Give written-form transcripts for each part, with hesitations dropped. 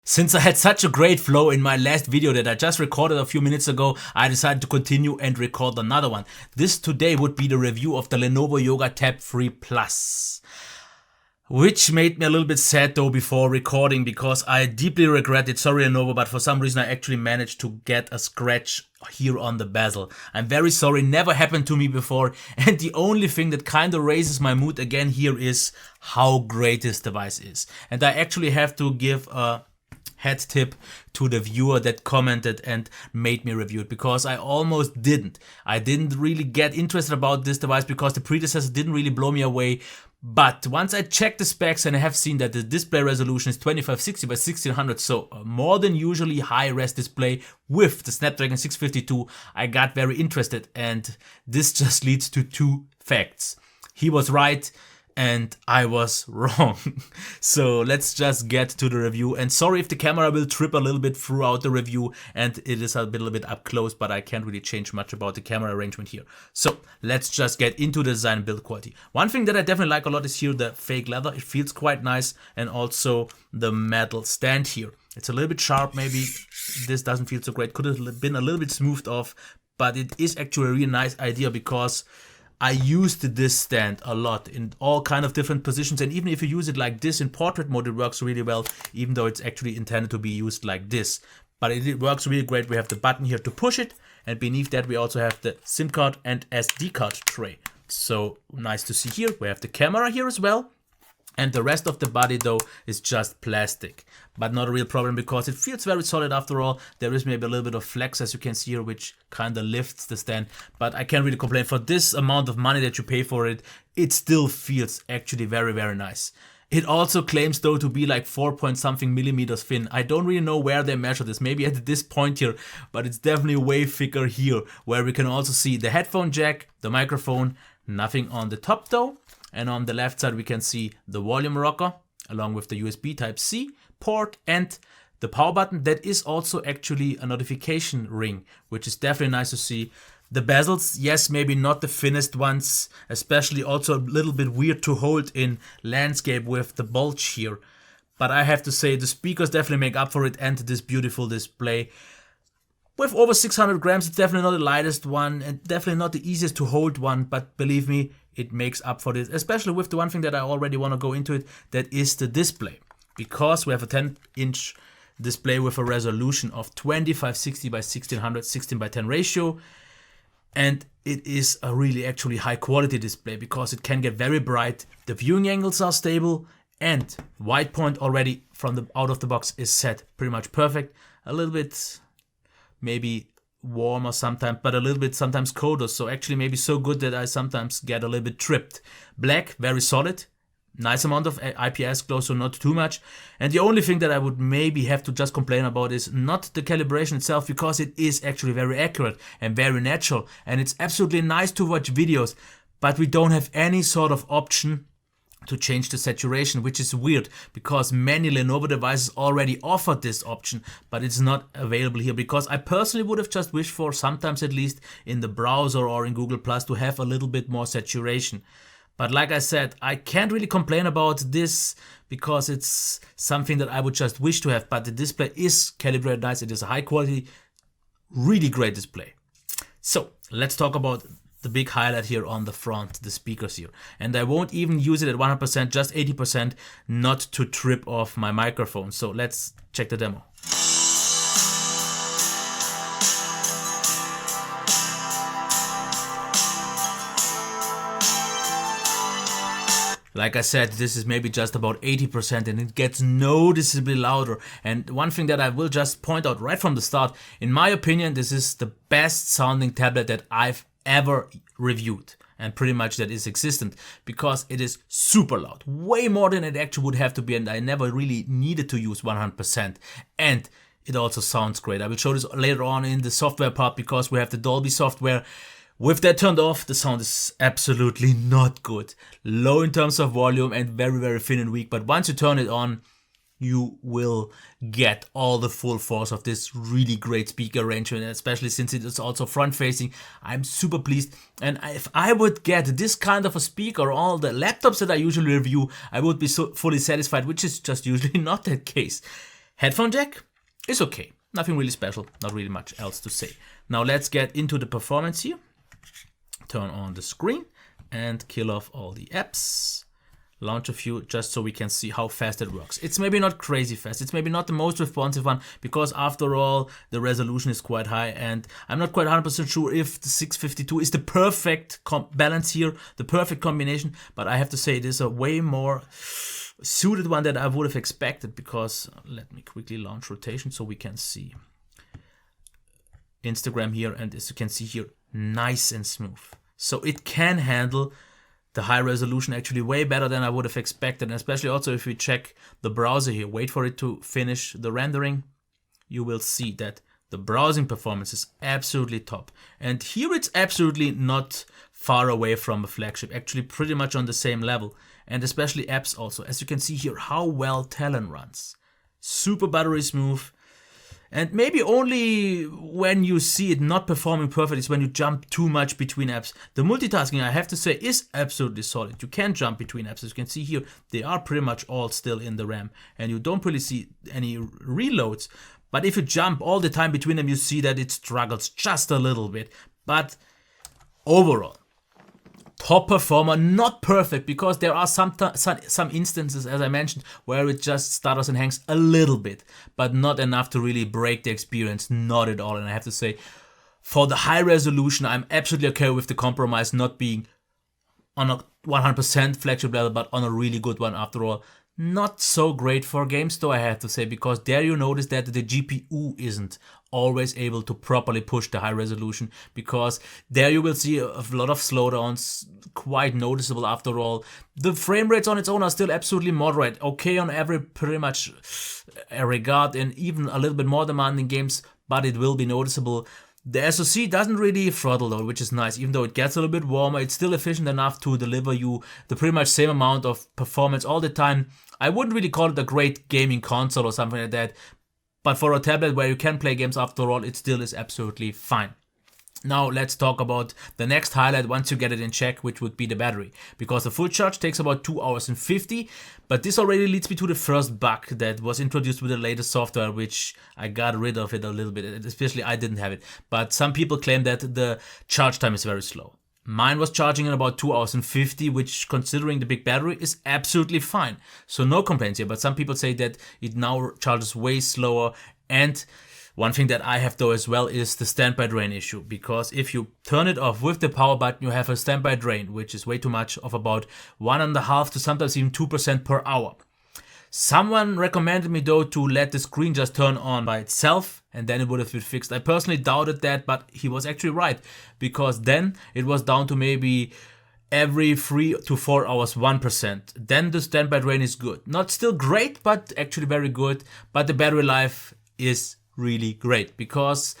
Since I had such a great flow in my last video that I just recorded a few minutes ago, I decided to continue and record another one. This today would be the review of the Lenovo Yoga Tab 3 Plus. Which made me a little bit sad though before recording, because I deeply regret it. Sorry Lenovo, but for some reason I actually managed to get a scratch here on the bezel. I'm very sorry, never happened to me before, and the only thing that kind of raises my mood again here is how great this device is. And I actually have to give a hat tip to the viewer that commented and made me review it, because I almost didn't. I didn't really get interested about this device because the predecessor didn't really blow me away. But once I checked the specs and I have seen that the display resolution is 2560 by 1600, so more than usually high res display with the Snapdragon 652, I got very interested, and this just leads to two facts. He was right and I was wrong. So let's just get to the review, and sorry if the camera will trip a little bit throughout the review and it is a little bit up close, but I can't really change much about the camera arrangement here. So let's just get into the design and build quality. One thing that I definitely like a lot is here the fake leather. It feels quite nice, and also the metal stand here. It's a little bit sharp, maybe this doesn't feel so great. Could have been a little bit smoothed off, but it is actually a really nice idea because I used this stand a lot in all kind of different positions, and even if you use it like this in portrait mode, it works really well, even though it's actually intended to be used like this. But it works really great. We have the button here to push it, and beneath that we also have the SIM card and SD card tray. So nice to see here. We have the camera here as well. And the rest of the body though is just plastic, but not a real problem because it feels very solid after all. There is maybe a little bit of flex, as you can see here, which kind of lifts the stand, but I can't really complain. For this amount of money that you pay for it, it still feels actually very, very nice. It also claims though to be like 4 point something millimeters thin. I don't really know where they measure this, maybe at this point here, but it's definitely way thicker here, where we can also see the headphone jack, the microphone, nothing on the top though. And on the left side we can see the volume rocker along with the USB Type-C port and the power button. That is also actually a notification ring, which is definitely nice to see. The bezels, yes, maybe not the thinnest ones, especially also a little bit weird to hold in landscape with the bulge here. But I have to say the speakers definitely make up for it, and this beautiful display. With over 600 grams, it's definitely not the lightest one and definitely not the easiest to hold one, but believe me, it makes up for this, especially with the one thing that I already want to go into it, that is the display. Because we have a 10-inch display with a resolution of 2560 by 1600, 16 by 10 ratio, and it is a really actually high quality display because it can get very bright, the viewing angles are stable, and white point already from the out of the box is set pretty much perfect. A little bit maybe warmer sometimes, but a little bit sometimes colder, so actually maybe so good that I sometimes get a little bit tripped. Black, very solid, nice amount of IPS glow, so not too much. And the only thing that I would maybe have to just complain about is not the calibration itself, because it is actually very accurate and very natural, and it's absolutely nice to watch videos, but we don't have any sort of option to change the saturation, which is weird because many Lenovo devices already offer this option, but it's not available here, because I personally would have just wished for, sometimes at least in the browser or in Google Plus, to have a little bit more saturation. But like I said, I can't really complain about this because it's something that I would just wish to have, but the display is calibrated nice. It is a high quality, really great display. So let's talk about the big highlight here on the front, the speakers here. And I won't even use it at 100%, just 80%, not to trip off my microphone. So let's check the demo. Like I said, this is maybe just about 80% and it gets noticeably louder. And one thing that I will just point out right from the start, in my opinion, this is the best sounding tablet that I've ever reviewed, and pretty much that is existent, because it is super loud, way more than it actually would have to be, and I never really needed to use 100%. And it also sounds great. I will show this later on in the software part, because we have the Dolby software. With that turned off, the sound is absolutely not good. Low in terms of volume and very, very thin and weak, but once you turn it on, you will get all the full force of this really great speaker arrangement, especially since it is also front facing. I'm super pleased, and if I would get this kind of a speaker, all the laptops that I usually review, I would be so fully satisfied, which is just usually not that case. Headphone jack is okay. Nothing really special, not really much else to say. Now let's get into the performance here. Turn on the screen and kill off all the apps. Launch a few just so we can see how fast it works. It's maybe not crazy fast. It's maybe not the most responsive one because after all, the resolution is quite high and I'm not quite 100% sure if the 652 is the perfect balance here, the perfect combination, but I have to say it is a way more suited one that I would have expected because let me quickly launch rotation so we can see Instagram here, and as you can see here, nice and smooth. So it can handle the high resolution actually way better than I would have expected, and especially also if we check the browser here, wait for it to finish the rendering, you will see that the browsing performance is absolutely top. And here it's absolutely not far away from a flagship, actually pretty much on the same level. And especially apps also, as you can see here, how well Talon runs. Super buttery smooth. And maybe only when you see it not performing perfect is when you jump too much between apps. The multitasking, I have to say, is absolutely solid. You can jump between apps. As you can see here, they are pretty much all still in the RAM. And you don't really see any reloads. But if you jump all the time between them, you see that it struggles just a little bit. But overall, top performer, not perfect, because there are some instances, as I mentioned, where it just stutters and hangs a little bit, but not enough to really break the experience, not at all. And I have to say, for the high resolution, I'm absolutely okay with the compromise not being on a 100% flagship level, but on a really good one after all. Not so great for games though, I have to say, because there you notice that the GPU isn't always able to properly push the high resolution, because there you will see a lot of slowdowns, quite noticeable after all. The frame rates on its own are still absolutely moderate, okay on every pretty much regard, and even a little bit more demanding games, but it will be noticeable. The SoC doesn't really throttle though, which is nice. Even though it gets a little bit warmer, it's still efficient enough to deliver you the pretty much same amount of performance all the time. I wouldn't really call it a great gaming console or something like that, but for a tablet where you can play games after all, it still is absolutely fine. Now let's talk about the next highlight once you get it in check, which would be the battery. Because the full charge takes about 2 hours and 50, but this already leads me to the first bug that was introduced with the latest software, which I got rid of it a little bit, especially I didn't have it. But some people claim that the charge time is very slow. Mine was charging in about 2 hours and 50, which considering the big battery is absolutely fine. So no complaints here, but some people say that it now charges way slower. And one thing that I have though as well is the standby drain issue, because if you turn it off with the power button, you have a standby drain, which is way too much, of about 1.5 to sometimes even 2% per hour. Someone recommended me though to let the screen just turn on by itself and then it would have been fixed. I personally doubted that, but he was actually right, because then it was down to maybe every 3 to 4 hours 1%. Then the standby drain is good. Not still great, but actually very good. But the battery life is really great, because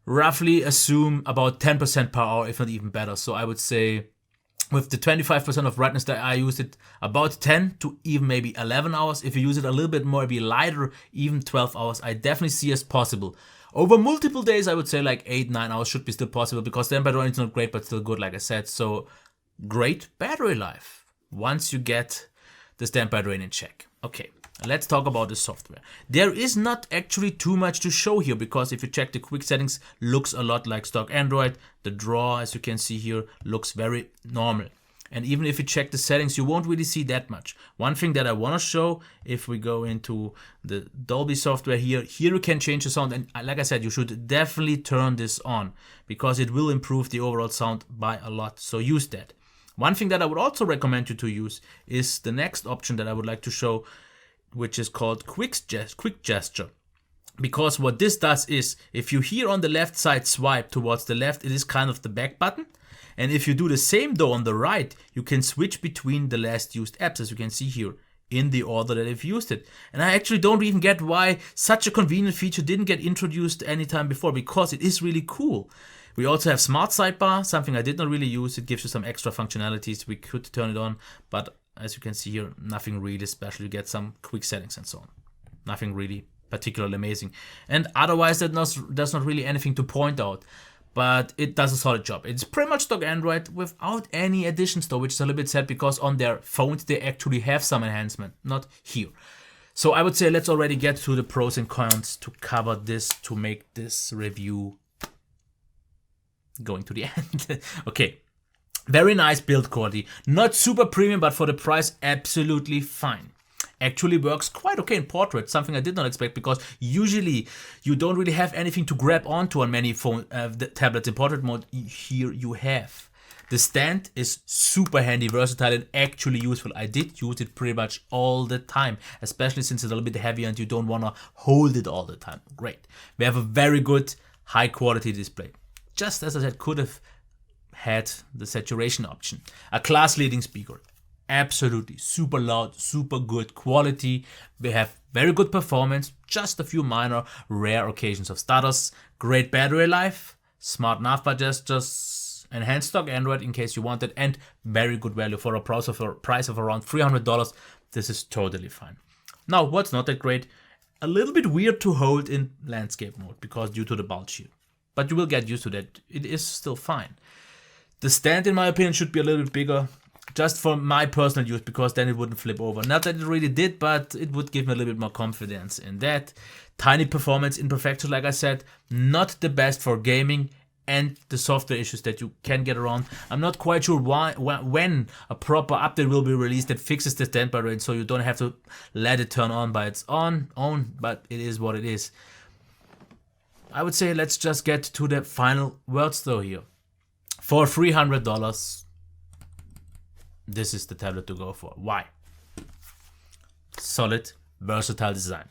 roughly assume about 10% per hour, if not even better. So I would say with the 25% of brightness that I used it, about 10 to even maybe 11 hours. If you use it a little bit more, it'd be lighter, even 12 hours. I definitely see as possible. Over multiple days, I would say like 8-9 hours should be still possible, because then battery is not great, but still good, like I said. So great battery life once you get the standby drain in check. Okay, let's talk about the software. There is not actually too much to show here, because if you check the quick settings, looks a lot like stock Android. The draw, as you can see here, looks very normal. And even if you check the settings, you won't really see that much. One thing that I want to show, if we go into the Dolby software here you can change the sound. And like I said, you should definitely turn this on, because it will improve the overall sound by a lot. So use that. One thing that I would also recommend you to use is the next option that I would like to show, which is called quick gesture. Because what this does is, if you here on the left side swipe towards the left, it is kind of the back button. And if you do the same though on the right, you can switch between the last used apps, as you can see here, in the order that you've used it. And I actually don't even get why such a convenient feature didn't get introduced anytime before, because it is really cool. We also have Smart Sidebar, something I did not really use. It gives you some extra functionalities. We could turn it on, but as you can see here, nothing really special. You get some quick settings and so on. Nothing really particularly amazing. And otherwise, there's not really anything to point out. But it does a solid job. It's pretty much stock Android without any additions though, which is a little bit sad, because on their phones they actually have some enhancement, not here. So I would say let's already get to the pros and cons to cover this, to make this review going to the end. Okay, very nice build quality. Not super premium, but for the price, absolutely fine. Actually works quite okay in portrait, something I did not expect, because usually you don't really have anything to grab onto on many phone tablets in portrait mode. Here you have. The stand is super handy, versatile, and actually useful. I did use it pretty much all the time, especially since it's a little bit heavier and you don't want to hold it all the time. Great. We have a very good high quality display. Just as I said, could have had the saturation option. A class leading speaker. Absolutely super loud, super good quality. We have very good performance, just a few minor rare occasions of stutters, great battery life, smart navbar gestures, enhanced stock Android in case you want it, and very good value for a price of around $300. This is totally fine. Now, what's not that great? A little bit weird to hold in landscape mode because due to the bulge here, but you will get used to that. It is still fine. The stand, in my opinion, should be a little bit bigger. Just for my personal use, because then it wouldn't flip over. Not that it really did, but it would give me a little bit more confidence in that. Tiny performance imperfections, like I said, not the best for gaming, and the software issues that you can get around. I'm not quite sure when a proper update will be released that fixes the standby rate, so you don't have to let it turn on by its own, but it is what it is. I would say let's just get to the final words though here. For $300, this is the tablet to go for. Why? Solid, versatile design.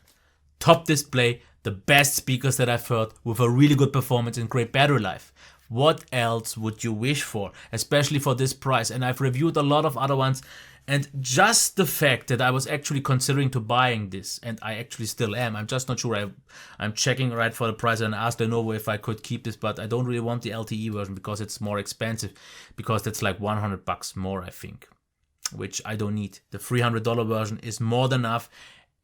Top display, the best speakers that I've heard with a really good performance and great battery life. What else would you wish for, especially for this price? And I've reviewed a lot of other ones, and just the fact that I was actually considering to buying this, and I actually still am. I'm just not sure. I'm checking right for the price, and asked Lenovo if I could keep this, but I don't really want the LTE version because it's more expensive, because that's like $100 more, I think, which I don't need. The $300 version is more than enough,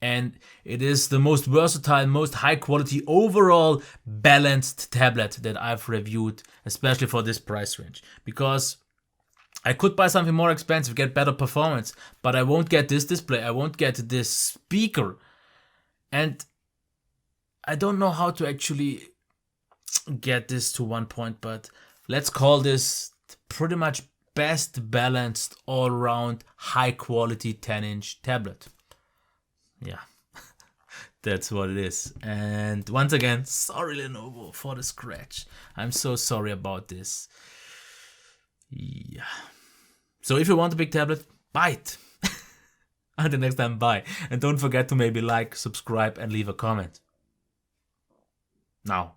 and it is the most versatile, most high quality, overall balanced tablet that I've reviewed, especially for this price range, because I could buy something more expensive, get better performance, but I won't get this display, I won't get this speaker, and I don't know how to actually get this to one point, but let's call this pretty much best balanced all-round high quality 10-inch tablet. Yeah, that's what it is. And once again, sorry Lenovo for the scratch. I'm so sorry about this. Yeah. So if you want a big tablet, buy it. Until next time, bye. And don't forget to maybe like, subscribe, and leave a comment. Now.